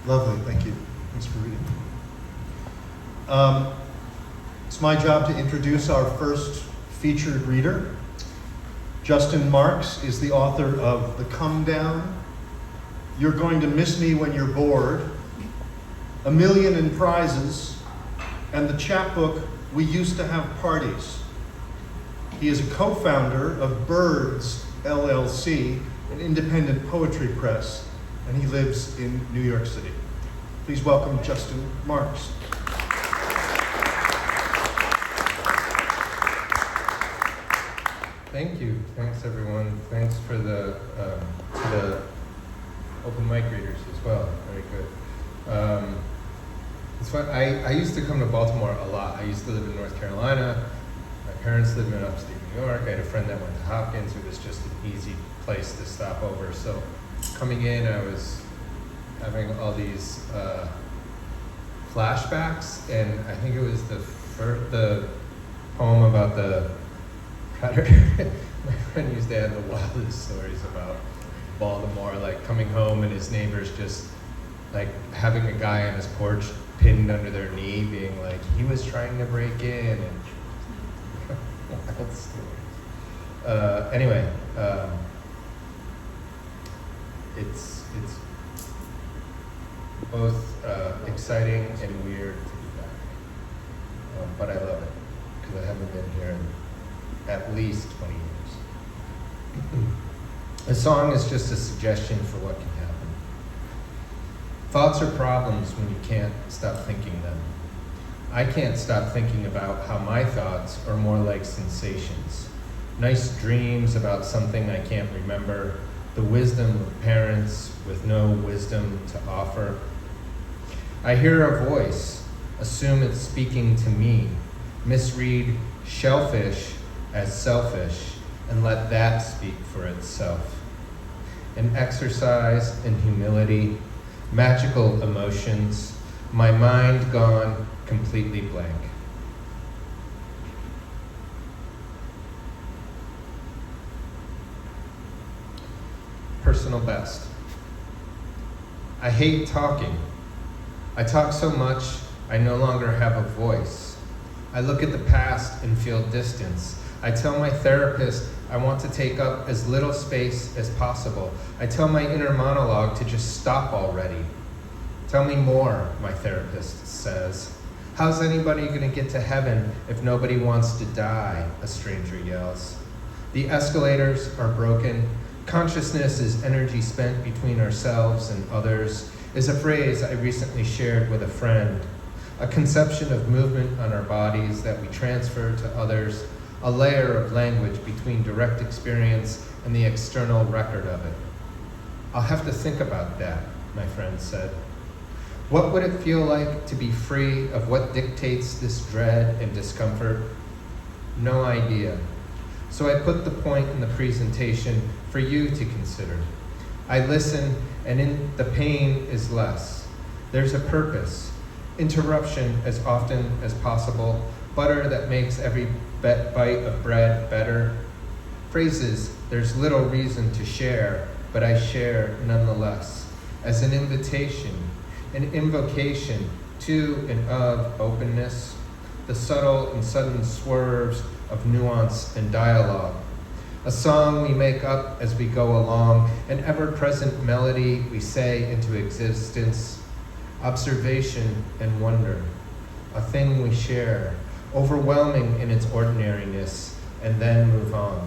Lovely, thank you. Thanks for reading. It's my job to introduce our first featured reader. Justin Marks is the author of The Comedown, You're Going to Miss Me When You're Bored, A Million in Prizes, and the chapbook We Used to Have Parties. He is a co-founder of Birds, LLC, an independent poetry press, and he lives in New York City. Please welcome Justin Marks. Thank you. Thanks, everyone. Thanks for the open mic readers as well. Very good. It's fun. I used to come to Baltimore a lot. I used to live in North Carolina. My parents lived in upstate New York. I had a friend that went to Hopkins. It was just an easy place to stop over. So coming in, I was having all these flashbacks, and I think it was the poem about the predator. My friend used to have the wildest stories about Baltimore, like coming home and his neighbors just like having a guy on his porch pinned under their knee, being like, he was trying to break in, and wild stories. Anyway, it's both exciting and weird to be back, but I love it because I haven't been here in at least 20 years. A song is just a suggestion for what can happen. Thoughts are problems when you can't stop thinking them. I can't stop thinking about how my thoughts are more like sensations. Nice dreams about something I can't remember, the wisdom of parents with no wisdom to offer. I hear a voice, assume it's speaking to me, misread shellfish as selfish, and let that speak for itself. An exercise in humility, magical emotions, my mind gone completely blank. Personal best. I hate talking. I talk so much, I no longer have a voice. I look at the past and feel distance. I tell my therapist I want to take up as little space as possible. I tell my inner monologue to just stop already. Tell me more, my therapist says. How's anybody gonna get to heaven if nobody wants to die, a stranger yells. The escalators are broken. Consciousness is energy spent between ourselves and others, is a phrase I recently shared with a friend. A conception of movement on our bodies that we transfer to others, a layer of language between direct experience and the external record of it. I'll have to think about that, my friend said. What would it feel like to be free of what dictates this dread and discomfort? No idea. So I put the point in the presentation for you to consider. I listen, and in the pain is less. There's a purpose. Interruption as often as possible. Butter that makes every bite of bread better. Phrases there's little reason to share, but I share nonetheless. As an invitation, an invocation to and of openness, the subtle and sudden swerves of nuance and dialogue. A song we make up as we go along, an ever-present melody we say into existence, observation and wonder, a thing we share, overwhelming in its ordinariness, and then move on.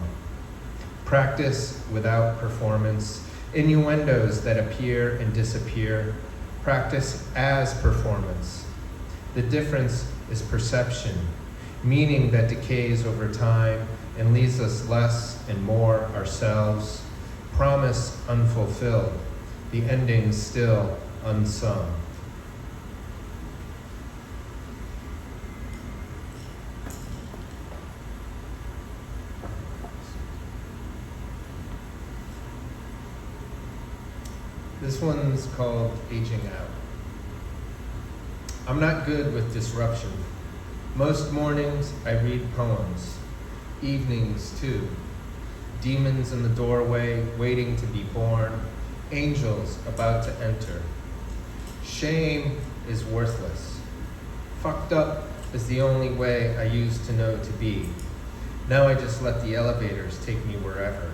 Practice without performance, innuendos that appear and disappear, practice as performance. The difference is perception, meaning that decays over time and leaves us less and more ourselves, promise unfulfilled, the ending still unsung. This one's called Aging Out. I'm not good with disruption. Most mornings I read poems, evenings too. Demons in the doorway waiting to be born, angels about to enter. Shame is worthless. Fucked up is the only way I used to know to be. Now I just let the elevators take me wherever.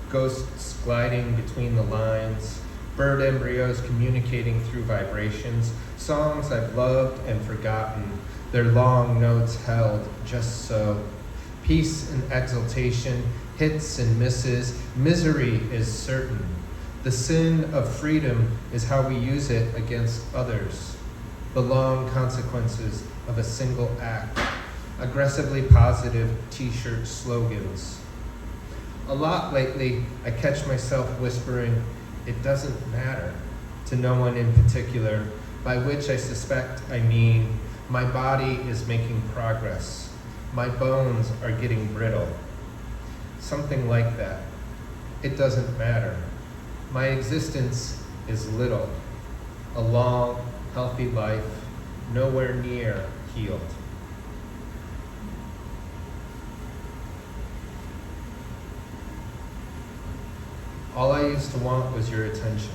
Ghosts gliding between the lines, bird embryos communicating through vibrations, songs I've loved and forgotten, their long notes held just so. Peace and exultation, hits and misses, misery is certain. The sin of freedom is how we use it against others. The long consequences of a single act. Aggressively positive t-shirt slogans. A lot lately, I catch myself whispering, "It doesn't matter," to no one in particular, by which I suspect I mean, my body is making progress. My bones are getting brittle. Something like that. It doesn't matter. My existence is little. A long, healthy life, nowhere near healed. All I used to want was your attention.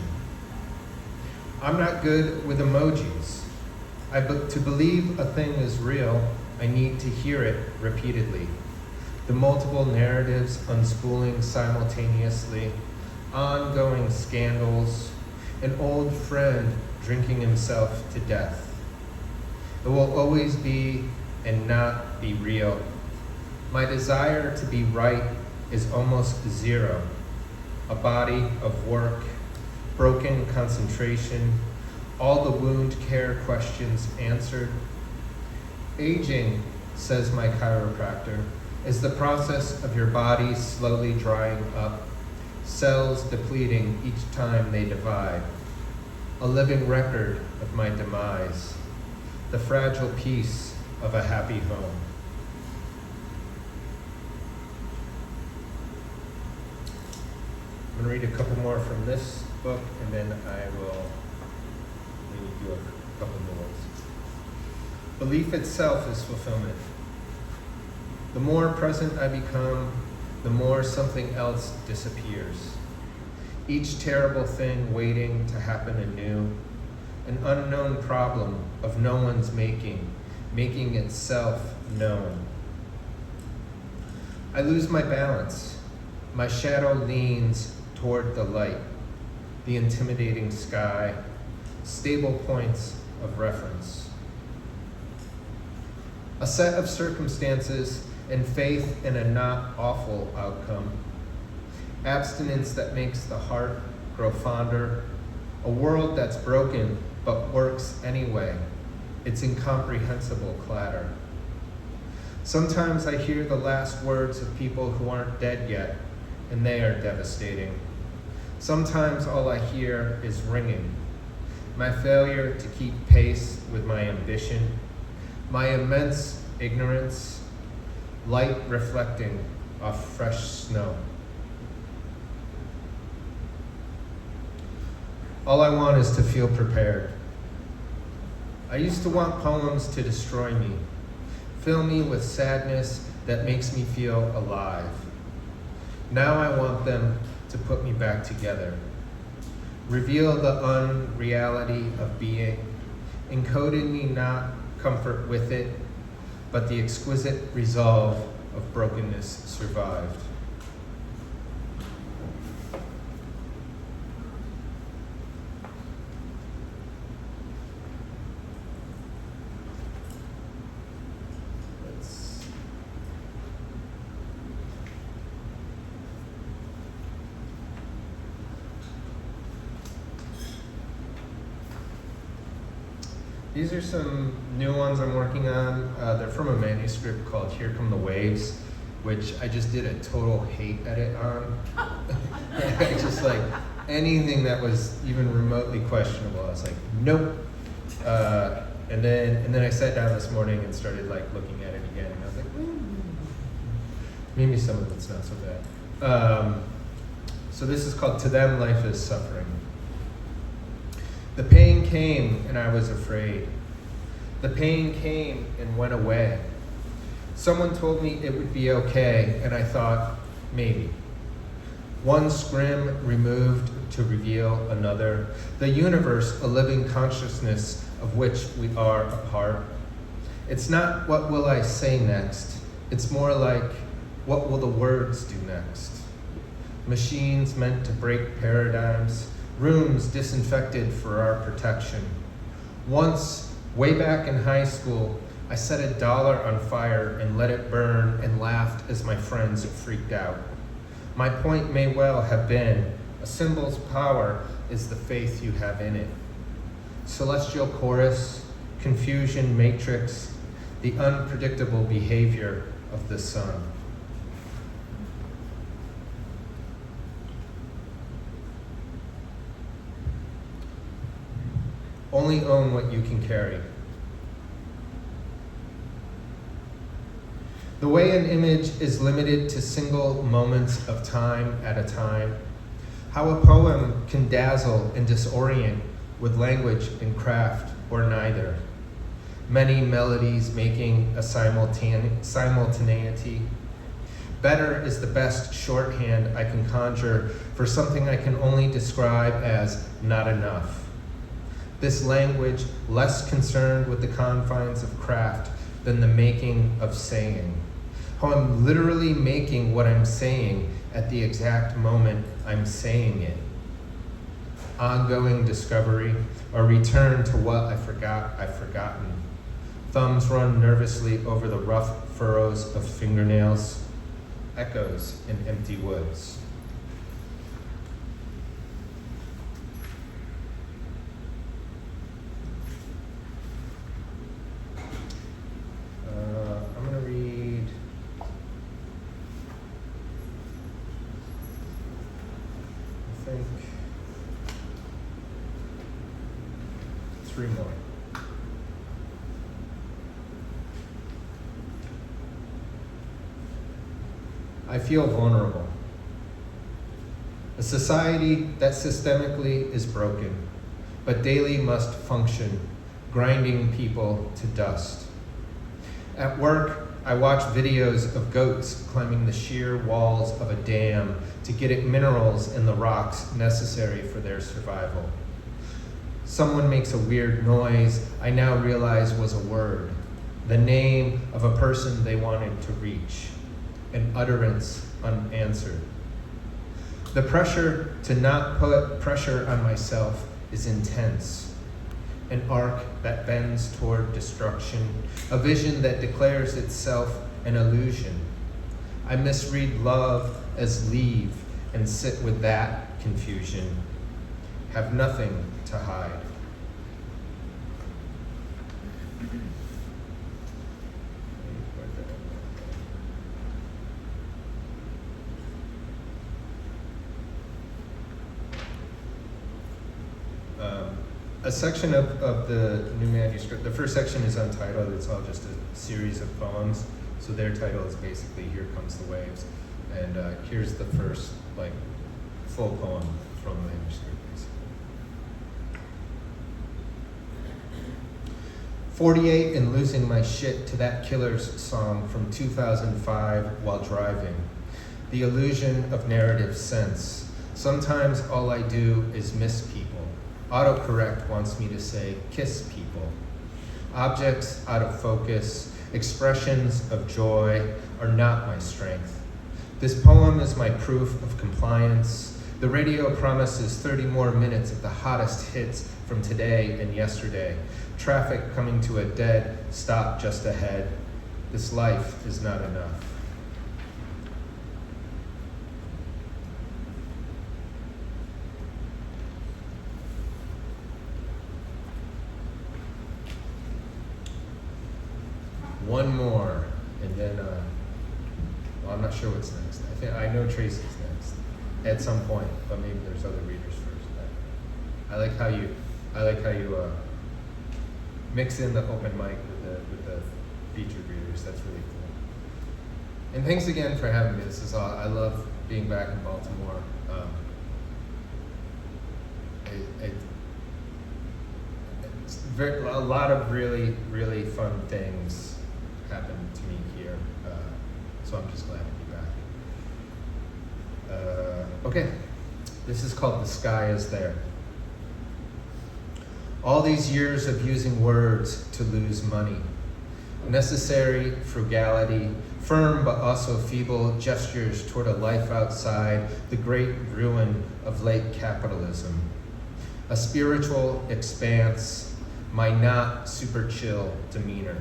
I'm not good with emojis. To believe a thing is real, I need to hear it repeatedly. The multiple narratives unspooling simultaneously, ongoing scandals, an old friend drinking himself to death. It will always be and not be real. My desire to be right is almost zero. A body of work, broken concentration, all the wound care questions answered. Aging, says my chiropractor, is the process of your body slowly drying up, cells depleting each time they divide. A living record of my demise, the fragile piece of a happy home. I'm going to read a couple more from this book, and then I will maybe do a couple more. Belief itself is fulfillment. The more present I become, the more something else disappears. Each terrible thing waiting to happen anew, an unknown problem of no one's making itself known. I lose my balance. My shadow leans toward the light, the intimidating sky, stable points of reference. A set of circumstances and faith in a not awful outcome. Abstinence that makes the heart grow fonder. A world that's broken but works anyway. Its incomprehensible clatter. Sometimes I hear the last words of people who aren't dead yet, and they are devastating. Sometimes all I hear is ringing. My failure to keep pace with my ambition, my immense ignorance, light reflecting off fresh snow. All I want is to feel prepared. I used to want poems to destroy me, fill me with sadness that makes me feel alive. Now I want them to put me back together, reveal the unreality of being, encode in me not comfort with it, but the exquisite resolve of brokenness survived. These are some new ones I'm working on. They're from a manuscript called Here Come the Waves, which I just did a total hate edit on. I just like anything that was even remotely questionable. I was like, nope. And then I sat down this morning and started like looking at it again, and I was like, maybe some of it's not so bad. So this is called To Them Life is Suffering. The pain came and I was afraid. The pain came and went away. Someone told me it would be okay, and I thought, maybe. one scrim removed to reveal another, the universe a living consciousness of which we are a part. It's not what will I say next, it's more like what will the words do next. Machines meant to break paradigms, rooms disinfected for our protection. Once, way back in high school, I set $1 on fire and let it burn and laughed as my friends freaked out. My point may well have been, a symbol's power is the faith you have in it. Celestial chorus, confusion matrix, the unpredictable behavior of the sun. Only own what you can carry. The way an image is limited to single moments of time at a time, how a poem can dazzle and disorient with language and craft, or neither. Many melodies making a simultaneity. Better is the best shorthand I can conjure for something I can only describe as not enough. This language less concerned with the confines of craft than the making of saying. How I'm literally making what I'm saying at the exact moment I'm saying it. Ongoing discovery, or return to what I forgot I've forgotten. Thumbs run nervously over the rough furrows of fingernails. Echoes in empty woods. I'm going to read I think 3 more. I feel vulnerable. A society that systemically is broken, but daily must function, grinding people to dust. At work, I watch videos of goats climbing the sheer walls of a dam to get at minerals in the rocks necessary for their survival. Someone makes a weird noise I now realize was a word, the name of a person they wanted to reach. An utterance unanswered. The pressure to not put pressure on myself is intense. An arc that bends toward destruction, a vision that declares itself an illusion. I misread love as leave and sit with that confusion. Have nothing to hide. A section of the new manuscript, the first section is untitled, it's all just a series of poems. So their title is basically Here Comes the Waves. And here's the first full poem from the manuscript, basically. 48 and losing my shit to that Killer's song from 2005 while driving. The illusion of narrative sense. Sometimes all I do is miss people. Autocorrect wants me to say, kiss people. Objects out of focus, expressions of joy are not my strength. This poem is my proof of compliance. The radio promises 30 more minutes of the hottest hits from today and yesterday. Traffic coming to a dead stop just ahead. This life is not enough. One more, and then, well, I'm not sure what's next. I know Tracy's next at some point, but maybe there's other readers first. I like how you mix in the open mic with the featured readers. That's really cool. And thanks again for having me. This is all. I love being back in Baltimore. It's a lot of really, really fun things happened to me here, so I'm just glad to be back. Okay, this is called The Sky Is There. All these years of using words to lose money. Necessary frugality, firm but also feeble gestures toward a life outside the great ruin of late capitalism. A spiritual expanse, my not super chill demeanor.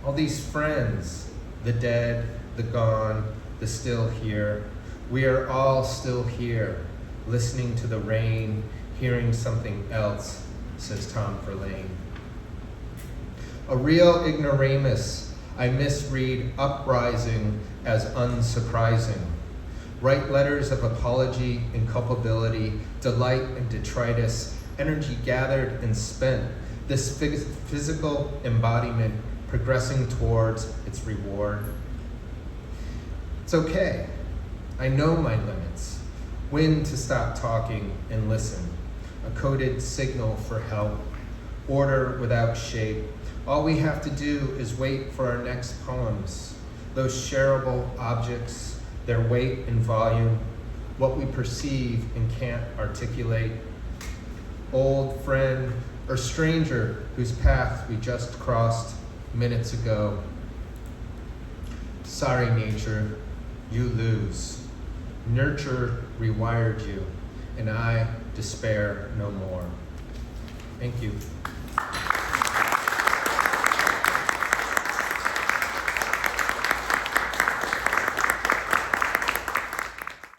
All these friends, the dead, the gone, the still here, we are all still here, listening to the rain, hearing something else, says Tom Verlaine. A real ignoramus, I misread uprising as unsurprising. Write letters of apology and culpability, delight and detritus, energy gathered and spent, this physical embodiment progressing towards its reward. It's okay. I know my limits. When to stop talking and listen. A coded signal for help. Order without shape. All we have to do is wait for our next poems. Those shareable objects, their weight and volume, what we perceive and can't articulate. Old friend or stranger whose path we just crossed minutes ago. Sorry, nature, you lose. Nurture rewired you, and I despair no more. Thank you.